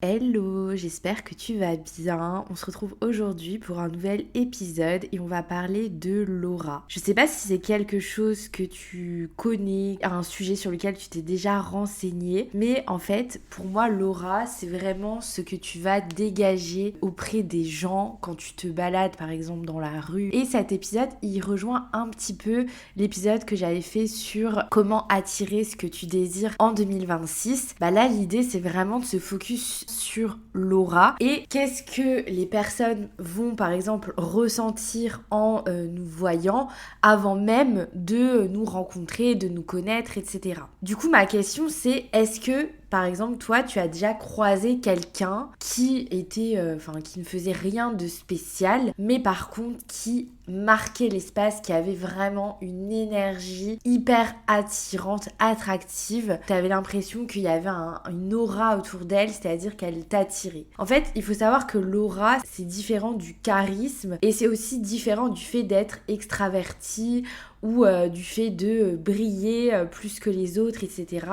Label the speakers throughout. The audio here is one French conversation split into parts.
Speaker 1: Hello, j'espère que tu vas bien. On se retrouve aujourd'hui pour un nouvel épisode et on va parler de l'aura. Je sais pas si c'est quelque chose que tu connais, un sujet sur lequel tu t'es déjà renseigné, mais en fait, pour moi, l'aura, c'est vraiment ce que tu vas dégager auprès des gens quand tu te balades par exemple dans la rue. Et cet épisode, il rejoint un petit peu l'épisode que j'avais fait sur comment attirer ce que tu désires en 2026. Là, l'idée, c'est vraiment de se focus sur l'aura et qu'est-ce que les personnes vont par exemple ressentir en nous voyant avant même de nous rencontrer, de nous connaître, etc. Du coup, ma question c'est, est-ce que par exemple, toi, tu as déjà croisé quelqu'un qui était, qui ne faisait rien de spécial, mais par contre qui marquait l'espace, qui avait vraiment une énergie hyper attirante, attractive. Tu avais l'impression qu'il y avait une aura autour d'elle, c'est-à-dire qu'elle t'attirait. En fait, il faut savoir que l'aura, c'est différent du charisme et c'est aussi différent du fait d'être extraverti ou du fait de briller plus que les autres, etc.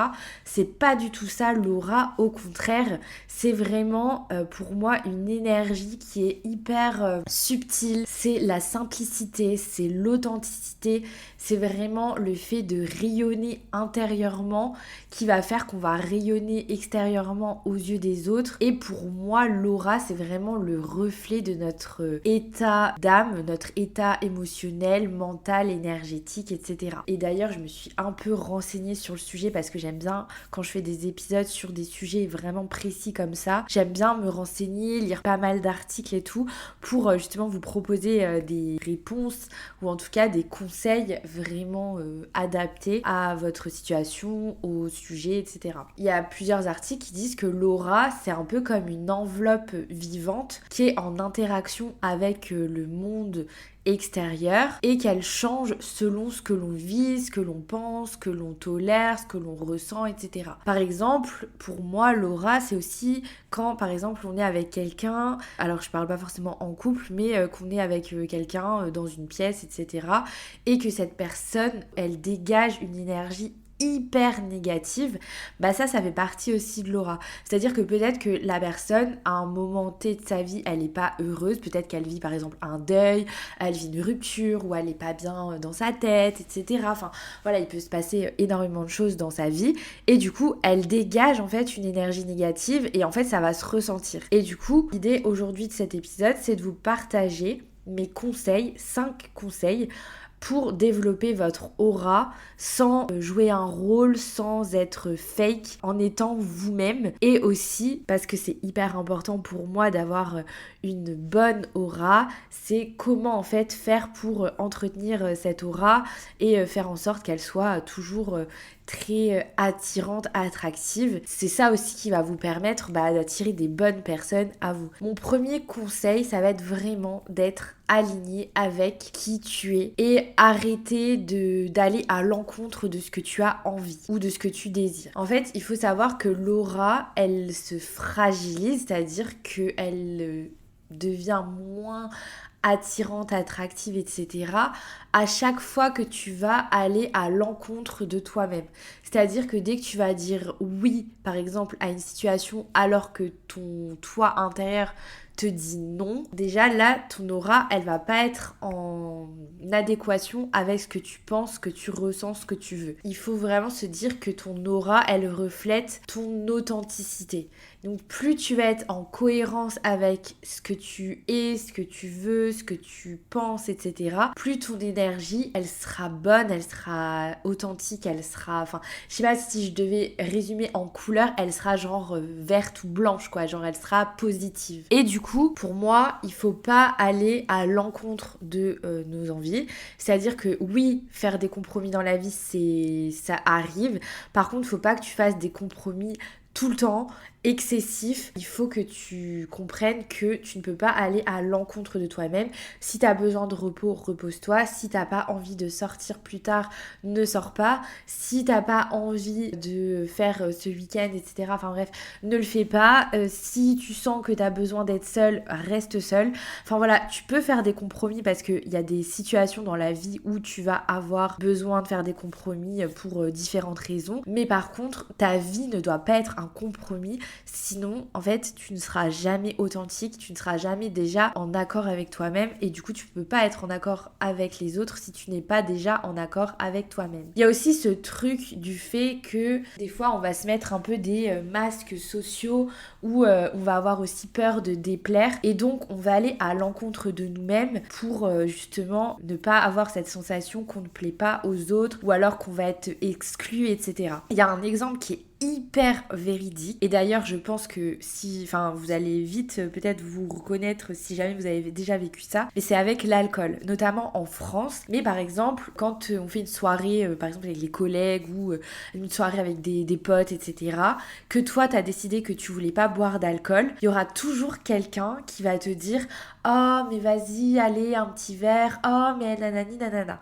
Speaker 1: C'est pas du tout ça l'aura, au contraire, c'est vraiment pour moi une énergie qui est hyper subtile, c'est la simplicité, c'est l'authenticité, c'est vraiment le fait de rayonner intérieurement qui va faire qu'on va rayonner extérieurement aux yeux des autres. Et pour moi, l'aura, c'est vraiment le reflet de notre état d'âme, notre état émotionnel, mental, énergétique, etc. Et d'ailleurs, je me suis un peu renseignée sur le sujet parce que j'aime bien, quand je fais des épisodes sur des sujets vraiment précis comme ça, j'aime bien me renseigner, lire pas mal d'articles et tout, pour justement vous proposer des réponses ou en tout cas des conseils vraiment adaptés à votre situation, au sujet, etc. Il y a plusieurs articles qui disent que l'aura, c'est un peu comme une enveloppe vivante qui est en interaction avec le monde extérieure et qu'elle change selon ce que l'on vit, ce que l'on pense, ce que l'on tolère, ce que l'on ressent, etc. Par exemple, pour moi, l'aura, c'est aussi quand, par exemple, on est avec quelqu'un, alors je parle pas forcément en couple, mais qu'on est avec quelqu'un dans une pièce, etc. et que cette personne, elle dégage une énergie hyper négative, ça fait partie aussi de l'aura. C'est-à-dire que peut-être que la personne, à un moment T de sa vie, elle n'est pas heureuse, peut-être qu'elle vit par exemple un deuil, elle vit une rupture, ou elle n'est pas bien dans sa tête, etc. Enfin, voilà, il peut se passer énormément de choses dans sa vie, et du coup, elle dégage en fait une énergie négative, et en fait, ça va se ressentir. Et du coup, l'idée aujourd'hui de cet épisode, c'est de vous partager mes conseils, 5 conseils, pour développer votre aura sans jouer un rôle, sans être fake, en étant vous-même. Et aussi, parce que c'est hyper important pour moi d'avoir une bonne aura, c'est comment en fait faire pour entretenir cette aura et faire en sorte qu'elle soit toujours très attirante, attractive. C'est ça aussi qui va vous permettre d'attirer des bonnes personnes à vous. Mon premier conseil, ça va être vraiment d'être aligné avec qui tu es et arrêter d'aller à l'encontre de ce que tu as envie ou de ce que tu désires. En fait, il faut savoir que l'aura, elle se fragilise, c'est-à-dire qu'elle devient moins attirante, attractive, etc. à chaque fois que tu vas aller à l'encontre de toi-même. C'est-à-dire que dès que tu vas dire oui, par exemple, à une situation alors que ton toi intérieur te dit non, déjà là, ton aura, elle va pas être en adéquation avec ce que tu penses, que tu ressens, ce que tu veux. Il faut vraiment se dire que ton aura, elle reflète ton authenticité. Donc plus tu vas être en cohérence avec ce que tu es, ce que tu veux, ce que tu penses, etc., plus ton énergie, elle sera bonne, elle sera authentique, elle sera... Enfin, je sais pas si je devais résumer en couleur, elle sera genre verte ou blanche, quoi. Genre, elle sera positive. Et du coup, pour moi, il faut pas aller à l'encontre de nos envies. C'est-à-dire que oui, faire des compromis dans la vie, ça arrive. Par contre, il faut pas que tu fasses des compromis tout le temps, excessif. Il faut que tu comprennes que tu ne peux pas aller à l'encontre de toi-même. Si tu as besoin de repos, repose-toi. Si tu n'as pas envie de sortir plus tard, ne sors pas. Si tu n'as pas envie de faire ce week-end, etc., enfin bref, ne le fais pas. Si tu sens que tu as besoin d'être seul, reste seul. Enfin voilà, tu peux faire des compromis parce qu'il y a des situations dans la vie où tu vas avoir besoin de faire des compromis pour différentes raisons. Mais par contre, ta vie ne doit pas être un compromis. Sinon, en fait, tu ne seras jamais authentique, tu ne seras jamais déjà en accord avec toi-même et du coup, tu peux pas être en accord avec les autres si tu n'es pas déjà en accord avec toi-même. Il y a aussi ce truc du fait que des fois, on va se mettre un peu des masques sociaux où on va avoir aussi peur de déplaire et donc on va aller à l'encontre de nous-mêmes pour justement ne pas avoir cette sensation qu'on ne plaît pas aux autres ou alors qu'on va être exclu, etc. Il y a un exemple qui est hyper véridique et d'ailleurs je pense que vous allez vite peut-être vous reconnaître si jamais vous avez déjà vécu ça, mais c'est avec l'alcool, notamment en France. Mais par exemple quand on fait une soirée par exemple avec les collègues ou une soirée avec des potes, etc., que toi t'as décidé que tu voulais pas boire d'alcool, il y aura toujours quelqu'un qui va te dire oh mais vas-y allez un petit verre, oh mais nanani nanana.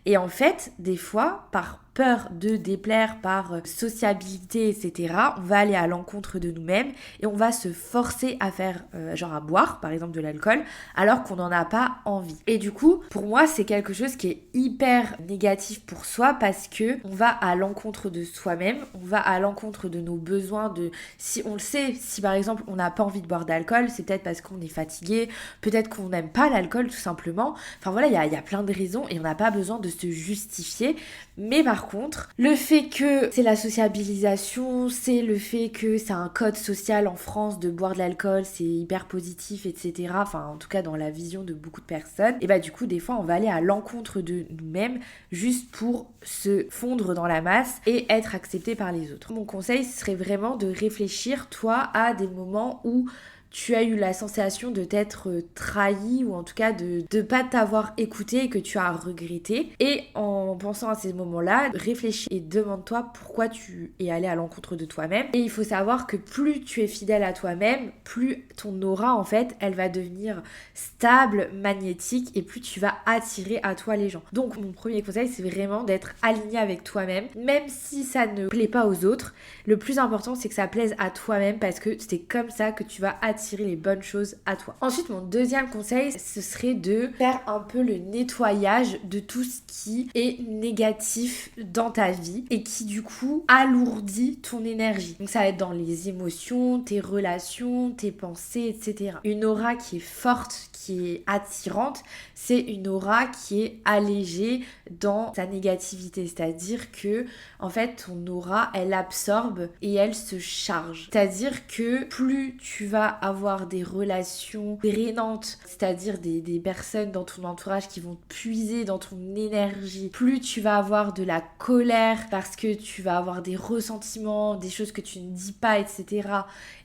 Speaker 1: Et en fait, des fois, par peur de déplaire, par sociabilité, etc., on va aller à l'encontre de nous-mêmes et on va se forcer à faire, genre à boire, par exemple de l'alcool, alors qu'on n'en a pas envie. Et du coup, pour moi, c'est quelque chose qui est hyper négatif pour soi parce que on va à l'encontre de soi-même, on va à l'encontre de nos besoins de... Si on le sait, si par exemple on n'a pas envie de boire d'alcool, c'est peut-être parce qu'on est fatigué, peut-être qu'on n'aime pas l'alcool tout simplement. Enfin voilà, il y a plein de raisons et on n'a pas besoin de se justifier. Mais par contre, le fait que c'est la sociabilisation, c'est le fait que c'est un code social en France de boire de l'alcool, c'est hyper positif, etc. Enfin, en tout cas dans la vision de beaucoup de personnes. Et bah du coup, des fois, on va aller à l'encontre de nous-mêmes juste pour se fondre dans la masse et être accepté par les autres. Mon conseil serait vraiment de réfléchir, toi, à des moments où tu as eu la sensation de t'être trahi ou en tout cas de ne pas t'avoir écouté et que tu as regretté. Et en pensant à ces moments-là, réfléchis et demande-toi pourquoi tu es allé à l'encontre de toi-même. Et il faut savoir que plus tu es fidèle à toi-même, plus ton aura en fait, elle va devenir stable, magnétique et plus tu vas attirer à toi les gens. Donc mon premier conseil, c'est vraiment d'être aligné avec toi-même, même si ça ne plaît pas aux autres. Le plus important, c'est que ça plaise à toi-même parce que c'est comme ça que tu vas attirer les bonnes choses à toi. Ensuite, mon deuxième conseil, ce serait de faire un peu le nettoyage de tout ce qui est négatif dans ta vie et qui du coup alourdit ton énergie. Donc ça va être dans les émotions, tes relations, tes pensées, etc. Une aura qui est forte, qui est attirante, c'est une aura qui est allégée dans sa négativité, c'est-à-dire que en fait ton aura elle absorbe et elle se charge, c'est-à-dire que plus tu vas avoir des relations drainantes, c'est-à-dire des personnes dans ton entourage qui vont puiser dans ton énergie, plus tu vas avoir de la colère parce que tu vas avoir des ressentiments, des choses que tu ne dis pas, etc.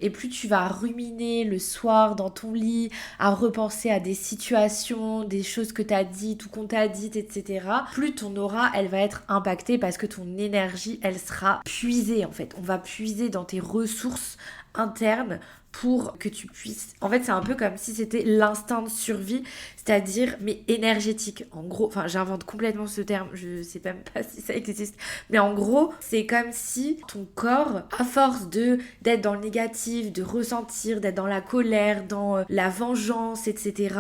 Speaker 1: Et plus tu vas ruminer le soir dans ton lit à repenser à des situations, des choses que tu as dites ou qu'on t'a dites, etc. Plus ton aura, elle va être impactée parce que ton énergie, elle sera puisée en fait. On va puiser dans tes ressources internes pour que tu puisses... En fait, c'est un peu comme si c'était l'instinct de survie, c'est-à-dire, mais énergétique. En gros, enfin, j'invente complètement ce terme, je sais même pas si ça existe, mais en gros, c'est comme si ton corps, à force d'être dans le négatif, de ressentir, d'être dans la colère, dans la vengeance, etc.,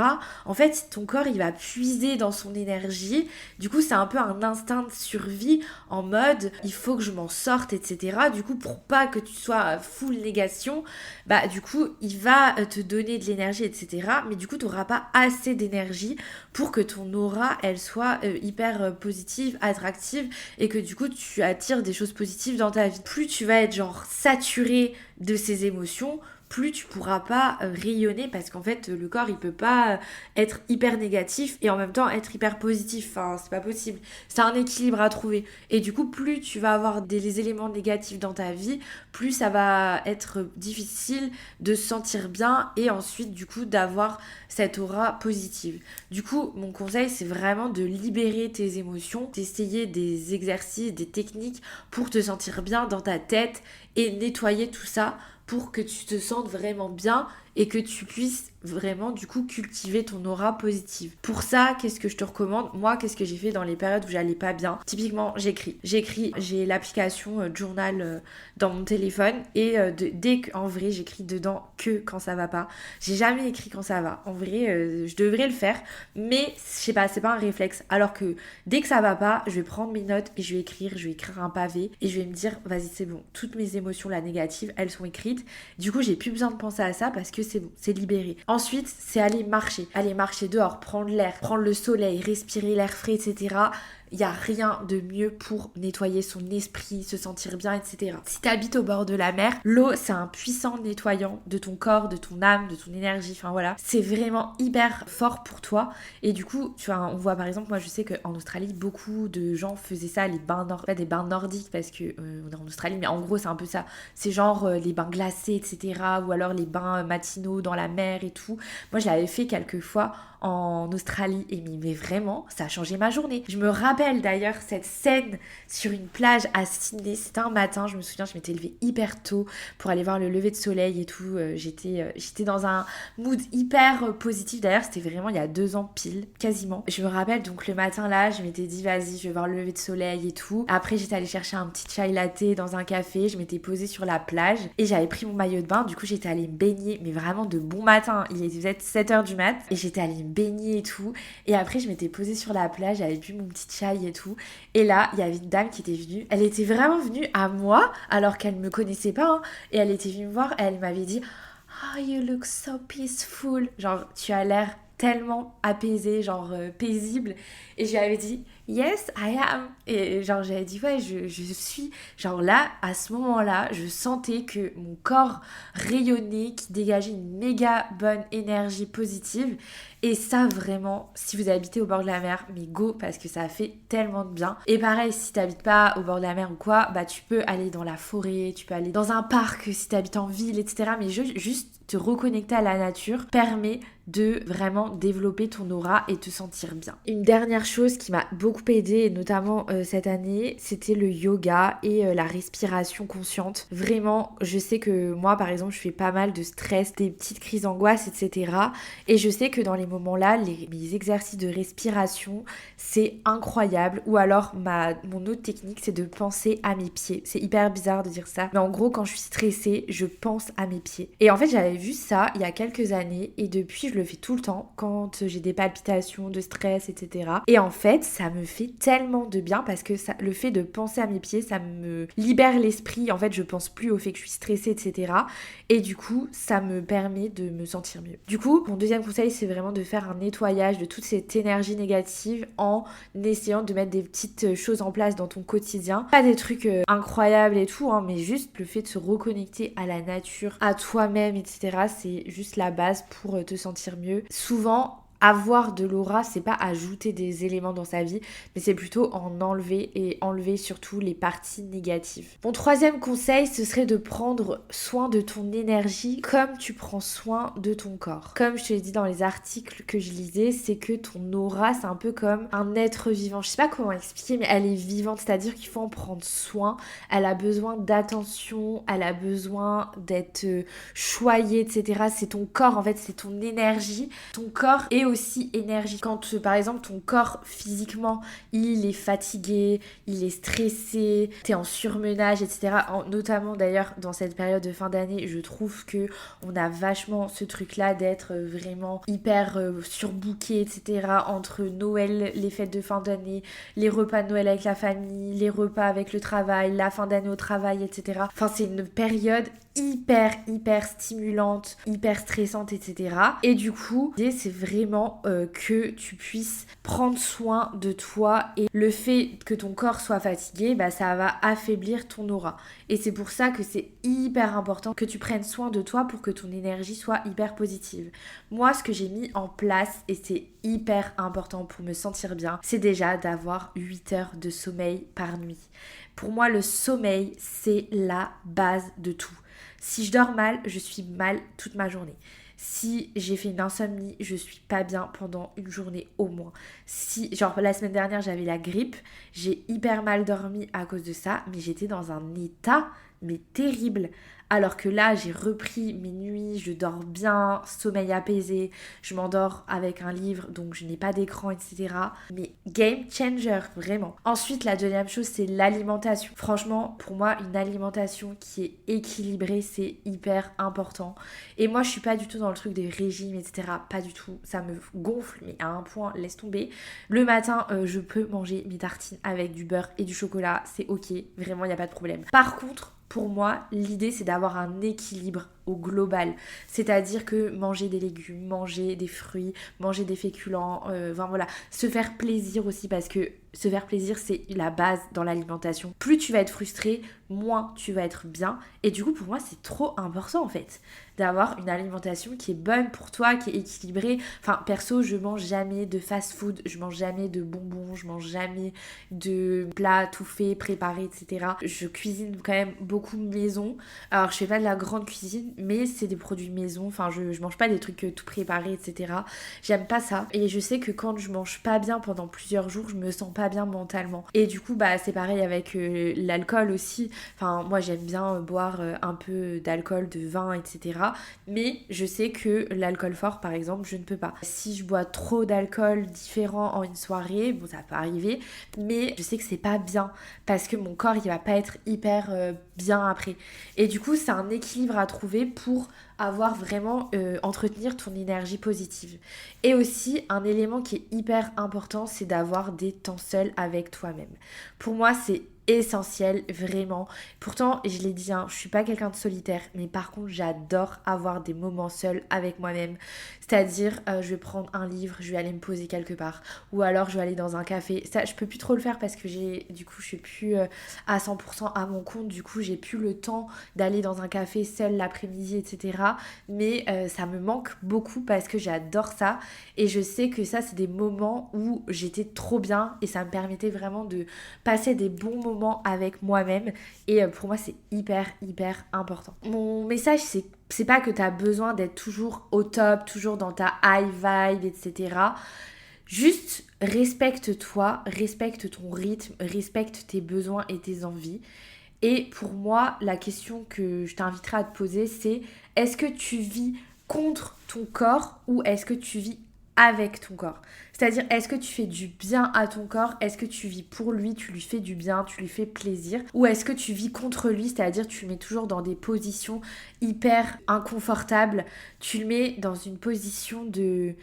Speaker 1: en fait, ton corps, il va puiser dans son énergie. Du coup, c'est un peu un instinct de survie en mode, il faut que je m'en sorte, etc. Du coup, pour pas que tu sois full négation, bah du coup il va te donner de l'énergie, etc. Mais du coup tu n'auras pas assez d'énergie pour que ton aura elle soit hyper positive, attractive et que du coup tu attires des choses positives dans ta vie. Plus tu vas être genre saturé de ces émotions, plus tu pourras pas rayonner parce qu'en fait le corps il peut pas être hyper négatif et en même temps être hyper positif, enfin c'est pas possible, c'est un équilibre à trouver et du coup plus tu vas avoir des éléments négatifs dans ta vie, plus ça va être difficile de se sentir bien et ensuite du coup d'avoir cette aura positive. Du coup mon conseil c'est vraiment de libérer tes émotions, d'essayer des exercices, des techniques pour te sentir bien dans ta tête et nettoyer tout ça pour que tu te sentes vraiment bien et que tu puisses vraiment du coup cultiver ton aura positive. Pour ça, qu'est-ce que je te recommande? Moi, qu'est-ce que j'ai fait dans les périodes où j'allais pas bien? Typiquement, j'écris, j'ai l'application journal dans mon téléphone et dès qu'en vrai j'écris dedans que quand ça va pas. J'ai jamais écrit quand ça va. En vrai, je devrais le faire, mais je sais pas, c'est pas un réflexe. Alors que dès que ça va pas, je vais prendre mes notes et je vais écrire un pavé et je vais me dire vas-y, c'est bon, toutes mes émotions là négatives, elles sont écrites. Du coup, j'ai plus besoin de penser à ça parce que c'est bon, c'est libéré. Ensuite, c'est aller marcher dehors, prendre l'air, prendre le soleil, respirer l'air frais, etc. Il n'y a rien de mieux pour nettoyer son esprit, se sentir bien, etc. Si tu habites au bord de la mer, l'eau, c'est un puissant nettoyant de ton corps, de ton âme, de ton énergie, enfin voilà. C'est vraiment hyper fort pour toi. Et du coup, tu vois, on voit par exemple, moi je sais qu'en Australie, beaucoup de gens faisaient ça, les bains pas des bains nordiques parce que on est en Australie, mais en gros c'est un peu ça. C'est genre les bains glacés, etc. Ou alors les bains matinaux dans la mer et tout. Moi je l'avais fait quelques fois en Australie et mais vraiment ça a changé ma journée. Je me rappelle d'ailleurs cette scène sur une plage à Sydney, c'était un matin, je me souviens, je m'étais levée hyper tôt pour aller voir le lever de soleil et tout. J'étais dans un mood hyper positif, d'ailleurs c'était vraiment il y a 2 ans pile, quasiment. Je me rappelle donc le matin là, je m'étais dit vas-y je vais voir le lever de soleil et tout. Après j'étais allée chercher un petit chai latte dans un café, je m'étais posée sur la plage et j'avais pris mon maillot de bain, du coup j'étais allée me baigner, mais vraiment de bon matin, il était peut-être 7h du mat et j'étais allée me baigner et tout. Et après, je m'étais posée sur la plage, j'avais bu mon petit chai et tout. Et là, il y avait une dame qui était venue. Elle était vraiment venue à moi, alors qu'elle me connaissait pas. Hein. Et elle était venue me voir et elle m'avait dit Oh, you look so peaceful. Genre, tu as l'air tellement apaisé, genre paisible. Et je lui avais dit Yes, I am. Et genre, j'avais dit ouais, je suis. Genre là, à ce moment-là, je sentais que mon corps rayonnait, qui dégageait une méga bonne énergie positive. Et ça, vraiment, si vous habitez au bord de la mer, mais go, parce que ça fait tellement de bien. Et pareil, si t'habites pas au bord de la mer ou quoi, bah tu peux aller dans la forêt, tu peux aller dans un parc si t'habites en ville, etc. Mais juste te reconnecter à la nature permet de vraiment développer ton aura et te sentir bien. Une dernière chose qui m'a beaucoup aidée, notamment cette année, c'était le yoga et la respiration consciente. Vraiment, je sais que moi, par exemple, je fais pas mal de stress, des petites crises d'angoisse, etc. Et je sais que dans les moments-là, mes exercices de respiration, c'est incroyable. Ou alors, mon autre technique, c'est de penser à mes pieds. C'est hyper bizarre de dire ça. Mais en gros, quand je suis stressée, je pense à mes pieds. Et en fait, j'avais vu ça il y a quelques années et depuis, je le fais tout le temps quand j'ai des palpitations, de stress, etc. Et en fait, ça me fait tellement de bien parce que le fait de penser à mes pieds, ça me libère l'esprit. En fait, je pense plus au fait que je suis stressée, etc. Et du coup, ça me permet de me sentir mieux. Du coup, mon deuxième conseil, c'est vraiment de faire un nettoyage de toute cette énergie négative en essayant de mettre des petites choses en place dans ton quotidien. Pas des trucs incroyables et tout, hein, mais juste le fait de se reconnecter à la nature, à toi-même, etc. C'est juste la base pour te sentir mieux. Souvent, avoir de l'aura, c'est pas ajouter des éléments dans sa vie, mais c'est plutôt en enlever et enlever surtout les parties négatives. Mon troisième conseil, ce serait de prendre soin de ton énergie comme tu prends soin de ton corps. Comme je te l'ai dit dans les articles que je lisais, c'est que ton aura, c'est un peu comme un être vivant. Je sais pas comment expliquer, mais elle est vivante, c'est-à-dire qu'il faut en prendre soin. Elle a besoin d'attention, elle a besoin d'être choyée, etc. C'est ton corps, en fait, c'est ton énergie. Ton corps est aussi énergie. Quand par exemple ton corps physiquement il est fatigué, il est stressé, t'es en surmenage, etc. Notamment d'ailleurs dans cette période de fin d'année, je trouve que on a vachement ce truc là d'être vraiment hyper surbooké, etc. Entre Noël, les fêtes de fin d'année, les repas de Noël avec la famille, les repas avec le travail, la fin d'année au travail, etc. Enfin c'est une période hyper stimulante, hyper stressante, etc. Et du coup, l'idée c'est vraiment que tu puisses prendre soin de toi et le fait que ton corps soit fatigué, bah, ça va affaiblir ton aura. Et c'est pour ça que c'est hyper important que tu prennes soin de toi pour que ton énergie soit hyper positive. Moi, ce que j'ai mis en place, et c'est hyper important pour me sentir bien, c'est déjà d'avoir 8 heures de sommeil par nuit. Pour moi, le sommeil, c'est la base de tout. Si je dors mal, je suis mal toute ma journée. Si j'ai fait une insomnie, je suis pas bien pendant une journée au moins. Si, genre la semaine dernière, j'avais la grippe, j'ai hyper mal dormi à cause de ça, mais j'étais dans un état, mais terrible. Alors que là, j'ai repris mes nuits, je dors bien, sommeil apaisé, je m'endors avec un livre, donc je n'ai pas d'écran, etc. Mais game changer, vraiment. Ensuite, la deuxième chose, c'est l'alimentation. Franchement, pour moi, une alimentation qui est équilibrée, c'est hyper important. Et moi, je suis pas du tout dans le truc des régimes, etc. Pas du tout. Ça me gonfle, mais à un point, laisse tomber. Le matin, je peux manger mes tartines avec du beurre et du chocolat. C'est ok. Vraiment, il n'y a pas de problème. Par contre, pour moi, l'idée, c'est d'avoir un équilibre au global. C'est-à-dire que manger des légumes, manger des fruits, manger des féculents, enfin voilà, se faire plaisir aussi parce que se faire plaisir, c'est la base dans l'alimentation. Plus tu vas être frustré, moins tu vas être bien. Et du coup, pour moi, c'est trop important en fait d'avoir une alimentation qui est bonne pour toi, qui est équilibrée. Enfin, perso, je mange jamais de fast-food, je mange jamais de bonbons, je mange jamais de plats tout faits, préparés, etc. Je cuisine quand même beaucoup maison. Alors, je fais pas de la grande cuisine, mais c'est des produits maison. Enfin, je mange pas des trucs tout préparés, etc. J'aime pas ça. Et je sais que quand je mange pas bien pendant plusieurs jours, je me sens pas bien mentalement. Et du coup, bah, c'est pareil avec l'alcool aussi. Enfin, moi, j'aime bien boire un peu d'alcool, de vin, etc. Mais je sais que l'alcool fort, par exemple, je ne peux pas. Si je bois trop d'alcool différent en une soirée, bon, ça peut arriver, mais je sais que c'est pas bien parce que mon corps, il va pas être hyper bien après. Et du coup, c'est un équilibre à trouver pour avoir vraiment entretenir ton énergie positive. Et aussi, un élément qui est hyper important, c'est d'avoir des temps seuls avec toi-même. Pour moi, c'est essentiel, vraiment. Pourtant, je l'ai dit, hein, je suis pas quelqu'un de solitaire, mais par contre, j'adore avoir des moments seuls avec moi-même. C'est-à-dire, je vais prendre un livre, je vais aller me poser quelque part, ou alors je vais aller dans un café. Ça, je peux plus trop le faire parce que du coup, je suis plus à 100% à mon compte. Du coup, j'ai plus le temps d'aller dans un café seul l'après-midi, etc. Mais ça me manque beaucoup parce que j'adore ça et je sais que ça, c'est des moments où j'étais trop bien et ça me permettait vraiment de passer des bons moments avec moi-même et pour moi c'est hyper important. Mon message c'est pas que t'as besoin d'être toujours au top, toujours dans ta high vibe, etc. Juste respecte-toi, respecte ton rythme, respecte tes besoins et tes envies. Et pour moi, la question que je t'inviterai à te poser, c'est est-ce que tu vis contre ton corps ou est-ce que tu vis avec ton corps? C'est-à-dire, est-ce que tu fais du bien à ton corps? Est-ce que tu vis pour lui? Tu lui fais du bien, tu lui fais plaisir? Ou est-ce que tu vis contre lui? C'est-à-dire, tu le mets toujours dans des positions hyper inconfortables. Tu le mets dans une position de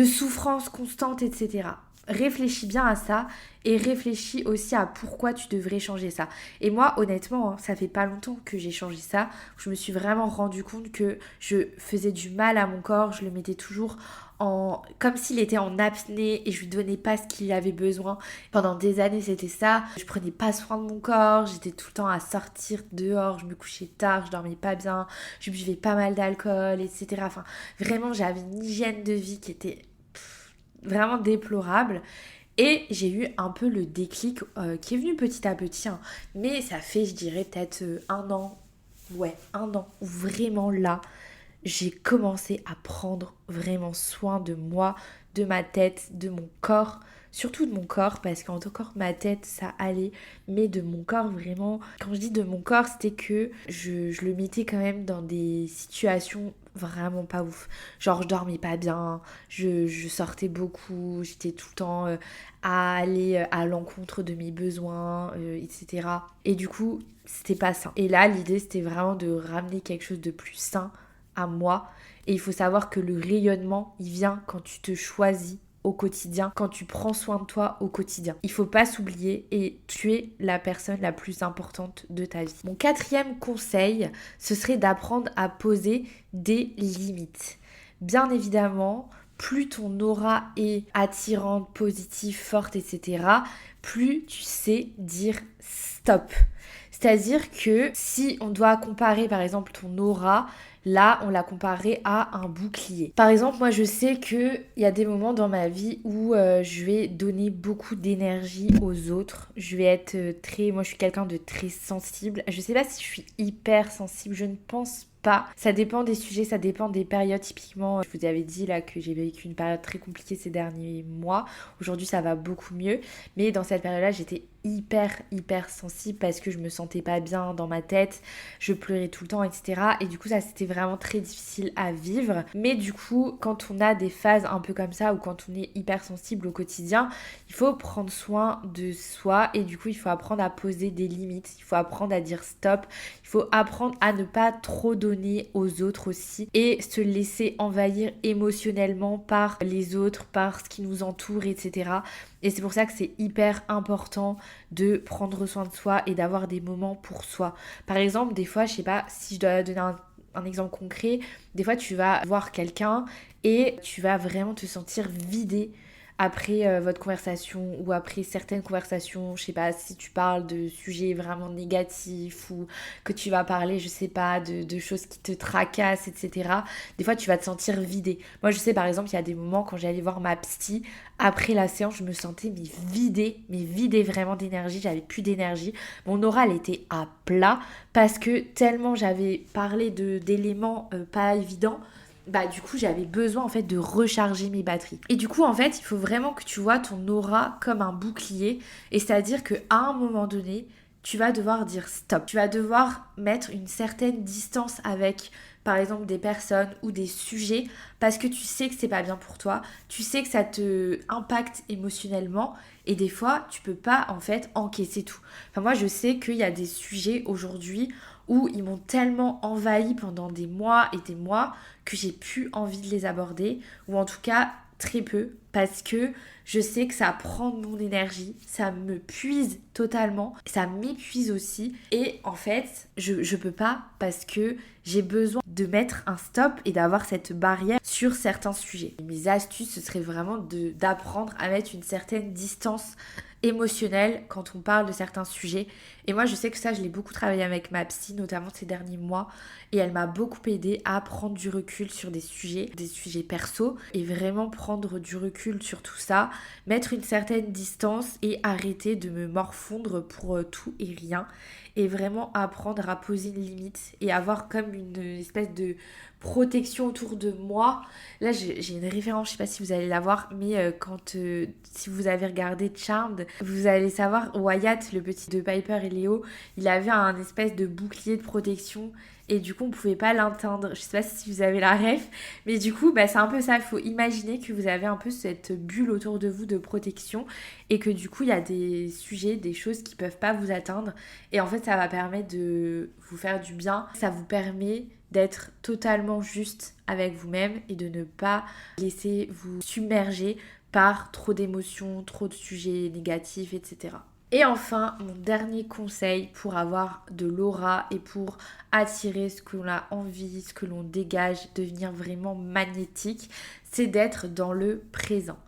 Speaker 1: souffrance constante, etc. Réfléchis bien à ça et réfléchis aussi à pourquoi tu devrais changer ça. Et moi, honnêtement, hein, ça fait pas longtemps que j'ai changé ça. Je me suis vraiment rendu compte que je faisais du mal à mon corps. Je le mettais toujours comme s'il était en apnée et je lui donnais pas ce qu'il avait besoin. Pendant des années, c'était ça. Je prenais pas soin de mon corps. J'étais tout le temps à sortir dehors. Je me couchais tard. Je dormais pas bien. Je buvais pas mal d'alcool, etc. Enfin, vraiment, j'avais une hygiène de vie qui était vraiment déplorable. Et j'ai eu un peu le déclic qui est venu petit à petit, hein. Mais ça fait, je dirais, peut-être un an. Ouais, un an. Où vraiment là, j'ai commencé à prendre vraiment soin de moi, de ma tête, de mon corps. Surtout de mon corps, parce qu'encore ma tête, ça allait. Mais de mon corps, vraiment. Quand je dis de mon corps, c'était que je le mettais quand même dans des situations vraiment pas ouf. Genre, je dormais pas bien, je sortais beaucoup, j'étais tout le temps à aller à l'encontre de mes besoins, etc. Et du coup, c'était pas sain. Et là, l'idée, c'était vraiment de ramener quelque chose de plus sain à moi. Et il faut savoir que le rayonnement, il vient quand tu te choisis au quotidien, quand tu prends soin de toi au quotidien. Il faut pas s'oublier et tu es la personne la plus importante de ta vie. Mon quatrième conseil, ce serait d'apprendre à poser des limites. Bien évidemment, plus ton aura est attirante, positive, forte, etc., plus tu sais dire stop. C'est-à-dire que si on doit comparer par exemple ton aura, là, on l'a comparé à un bouclier. Par exemple, moi, je sais qu'il y a des moments dans ma vie où je vais donner beaucoup d'énergie aux autres. Je vais être moi, je suis quelqu'un de très sensible. Je sais pas si je suis hyper sensible, je ne pense pas. Ça dépend des sujets, ça dépend des périodes. Typiquement, je vous avais dit là que j'ai vécu une période très compliquée ces derniers mois. Aujourd'hui, ça va beaucoup mieux. Mais dans cette période-là, j'étais hyper sensible parce que je me sentais pas bien dans ma tête, je pleurais tout le temps, etc. Et du coup, ça c'était vraiment très difficile à vivre. Mais du coup, quand on a des phases un peu comme ça ou quand on est hypersensible au quotidien, il faut prendre soin de soi et du coup, il faut apprendre à poser des limites, il faut apprendre à dire stop, il faut apprendre à ne pas trop donner aux autres aussi et se laisser envahir émotionnellement par les autres, par ce qui nous entoure, etc. Et c'est pour ça que c'est hyper important de prendre soin de soi et d'avoir des moments pour soi. Par exemple, des fois, je sais pas, si je dois donner un exemple concret, des fois tu vas voir quelqu'un et tu vas vraiment te sentir vidé après votre conversation ou après certaines conversations, je sais pas, si tu parles de sujets vraiment négatifs ou que tu vas parler, je sais pas, de choses qui te tracassent, etc. Des fois, tu vas te sentir vidé. Moi, je sais, par exemple, il y a des moments quand j'allais voir ma psy, après la séance, je me sentais mais vidée vraiment d'énergie, j'avais plus d'énergie. Mon aura, elle était à plat parce que tellement j'avais parlé d'éléments pas évidents, bah du coup j'avais besoin en fait de recharger mes batteries. Et du coup en fait il faut vraiment que tu vois ton aura comme un bouclier et c'est-à-dire qu'à un moment donné tu vas devoir dire stop. Tu vas devoir mettre une certaine distance avec par exemple des personnes ou des sujets parce que tu sais que c'est pas bien pour toi, tu sais que ça te impacte émotionnellement et des fois tu peux pas en fait encaisser tout. Enfin moi je sais qu'il y a des sujets aujourd'hui où ils m'ont tellement envahi pendant des mois et des mois que j'ai plus envie de les aborder, ou en tout cas très peu, parce que je sais que ça prend de mon énergie, ça me puise totalement, ça m'épuise aussi, et en fait, je peux pas parce que j'ai besoin de mettre un stop et d'avoir cette barrière sur certains sujets. Mes astuces, ce serait vraiment d'apprendre à mettre une certaine distance émotionnelle quand on parle de certains sujets. Et moi, je sais que ça, je l'ai beaucoup travaillé avec ma psy, notamment ces derniers mois. Et elle m'a beaucoup aidé à prendre du recul sur des sujets perso. Et vraiment prendre du recul sur tout ça, mettre une certaine distance et arrêter de me morfondre pour tout et rien. Et vraiment apprendre à poser une limite et avoir comme une espèce de protection autour de moi. Là, j'ai une référence, je sais pas si vous allez la voir, mais si vous avez regardé Charmed, vous allez savoir, Wyatt, le petit de Piper et Léo, il avait un espèce de bouclier de protection et du coup, on pouvait pas l'atteindre. Je sais pas si vous avez la ref, mais du coup, bah, c'est un peu ça. Il faut imaginer que vous avez un peu cette bulle autour de vous de protection et que du coup, il y a des sujets, des choses qui peuvent pas vous atteindre. Et en fait, ça va permettre de vous faire du bien. Ça vous permet d'être totalement juste avec vous-même et de ne pas laisser vous submerger par trop d'émotions, trop de sujets négatifs, etc. Et enfin, mon dernier conseil pour avoir de l'aura et pour attirer ce que l'on a envie, ce que l'on dégage, devenir vraiment magnétique, c'est d'être dans le présent.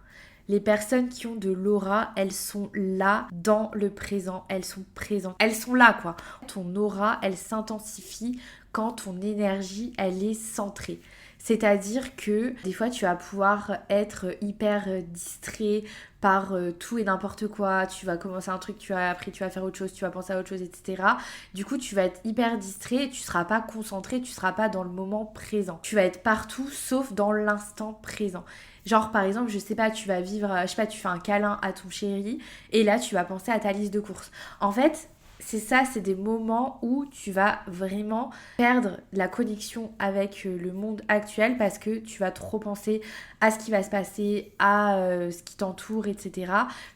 Speaker 1: Les personnes qui ont de l'aura, elles sont là dans le présent, elles sont présentes, elles sont là quoi. Ton aura, elle s'intensifie quand ton énergie, elle est centrée. C'est-à-dire que des fois tu vas pouvoir être hyper distrait par tout et n'importe quoi, tu vas commencer un truc, après tu vas faire autre chose, tu vas penser à autre chose, etc. Du coup tu vas être hyper distrait, tu seras pas concentré, tu seras pas dans le moment présent. Tu vas être partout sauf dans l'instant présent. Genre par exemple, je sais pas, tu vas vivre, je sais pas, tu fais un câlin à ton chéri et là tu vas penser à ta liste de courses. En fait, c'est ça, c'est des moments où tu vas vraiment perdre la connexion avec le monde actuel parce que tu vas trop penser à ce qui va se passer, à ce qui t'entoure, etc.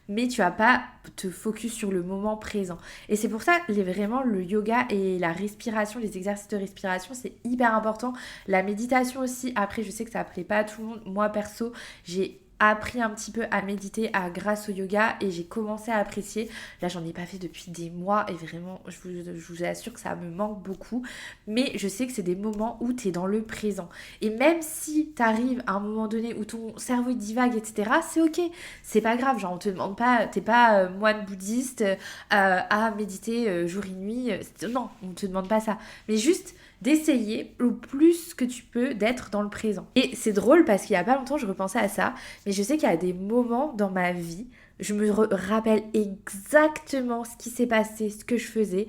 Speaker 1: Mais tu vas pas te focus sur le moment présent. Et c'est pour ça, vraiment, le yoga et la respiration, les exercices de respiration, c'est hyper important. La méditation aussi, après, je sais que ça plaît pas à tout le monde. Moi, perso, j'ai appris un petit peu à méditer grâce au yoga et j'ai commencé à apprécier. Là, j'en ai pas fait depuis des mois et vraiment, je vous assure que ça me manque beaucoup. Mais je sais que c'est des moments où tu es dans le présent. Et même si tu arrives à un moment donné où ton cerveau divague, etc., c'est ok. C'est pas grave. Genre, on te demande pas, t'es pas moine bouddhiste à méditer jour et nuit. Non, on te demande pas ça. Mais juste d'essayer au plus que tu peux d'être dans le présent. Et c'est drôle parce qu'il y a pas longtemps, je repensais à ça, mais je sais qu'il y a des moments dans ma vie, je me rappelle exactement ce qui s'est passé, ce que je faisais,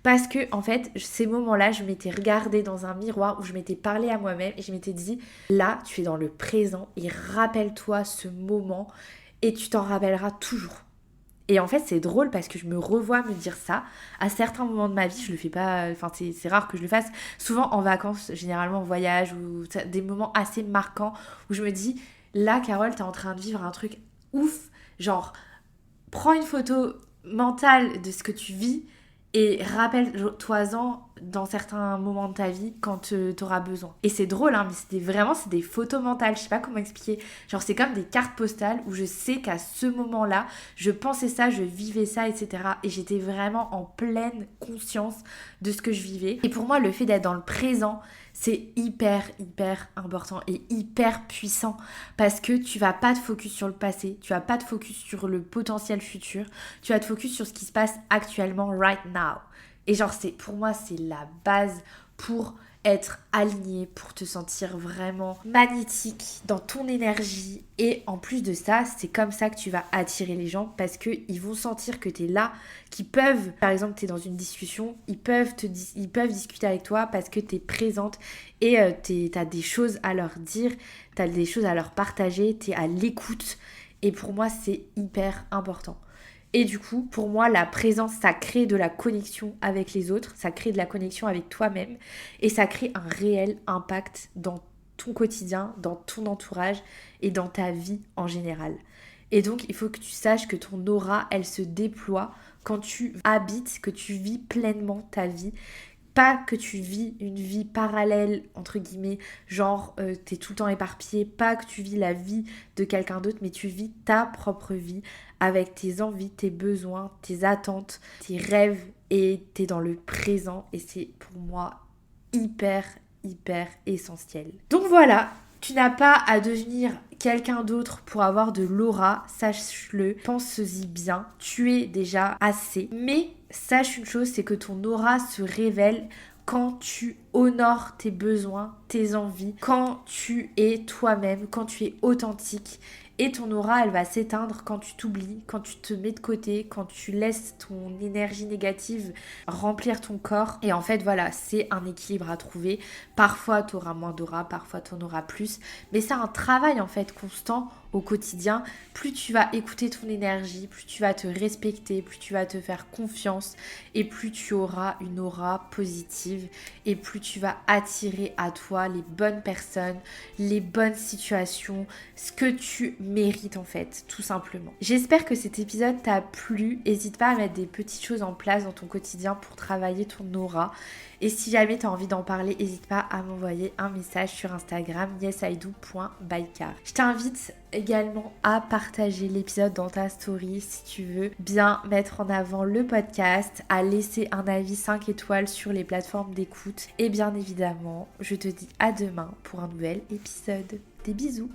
Speaker 1: parce que en fait, ces moments-là, je m'étais regardée dans un miroir où je m'étais parlé à moi-même et je m'étais dit, là, tu es dans le présent et rappelle-toi ce moment et tu t'en rappelleras toujours. Et en fait, c'est drôle parce que je me revois me dire ça. À certains moments de ma vie, je le fais pas, enfin, c'est rare que je le fasse. Souvent en vacances, généralement en voyage, ou des moments assez marquants où je me dis, là, Carole, t'es en train de vivre un truc ouf. Genre, prends une photo mentale de ce que tu vis et rappelle-toi-en dans certains moments de ta vie quand t'auras besoin. Et c'est drôle, hein, mais c'est des photos mentales, je sais pas comment expliquer. Genre c'est comme des cartes postales où je sais qu'à ce moment-là, je pensais ça, je vivais ça, etc. Et j'étais vraiment en pleine conscience de ce que je vivais. Et pour moi, le fait d'être dans le présent, c'est hyper important et hyper puissant parce que tu vas pas te focus sur le passé, tu vas pas te focus sur le potentiel futur, tu vas te focus sur ce qui se passe actuellement, right now. Et genre, pour moi, c'est la base pour être aligné, pour te sentir vraiment magnétique dans ton énergie. Et en plus de ça, c'est comme ça que tu vas attirer les gens parce qu'ils vont sentir que tu es là, qu'ils peuvent, par exemple, tu es dans une discussion, ils peuvent discuter avec toi parce que tu es présente et tu as des choses à leur dire, tu as des choses à leur partager, tu es à l'écoute. Et pour moi, c'est hyper important. Et du coup, pour moi, la présence, ça crée de la connexion avec les autres, ça crée de la connexion avec toi-même et ça crée un réel impact dans ton quotidien, dans ton entourage et dans ta vie en général. Et donc, il faut que tu saches que ton aura, elle se déploie quand tu habites, que tu vis pleinement ta vie. Pas que tu vis une vie parallèle, entre guillemets, genre t'es tout le temps éparpillé, pas que tu vis la vie de quelqu'un d'autre, mais tu vis ta propre vie avec tes envies, tes besoins, tes attentes, tes rêves et t'es dans le présent et c'est pour moi hyper essentiel. Donc voilà, tu n'as pas à devenir quelqu'un d'autre pour avoir de l'aura, sache-le, pense-y bien, tu es déjà assez. Mais sache une chose, c'est que ton aura se révèle quand tu honores tes besoins, tes envies, quand tu es toi-même, quand tu es authentique. Et ton aura, elle va s'éteindre quand tu t'oublies, quand tu te mets de côté, quand tu laisses ton énergie négative remplir ton corps. Et en fait, voilà, c'est un équilibre à trouver. Parfois, tu auras moins d'aura, parfois, tu en auras plus. Mais c'est un travail, en fait, constant au quotidien. Plus tu vas écouter ton énergie, plus tu vas te respecter, plus tu vas te faire confiance et plus tu auras une aura positive et plus tu vas attirer à toi les bonnes personnes, les bonnes situations, ce que tu mérites en fait, tout simplement. J'espère que cet épisode t'a plu. N'hésite pas à mettre des petites choses en place dans ton quotidien pour travailler ton aura. Et si jamais tu as envie d'en parler, n'hésite pas à m'envoyer un message sur Instagram yesido.bycar. Je t'invite également à partager l'épisode dans ta story si tu veux bien mettre en avant le podcast, à laisser un avis 5 étoiles sur les plateformes d'écoute. Et bien évidemment, je te dis à demain pour un nouvel épisode. Des bisous!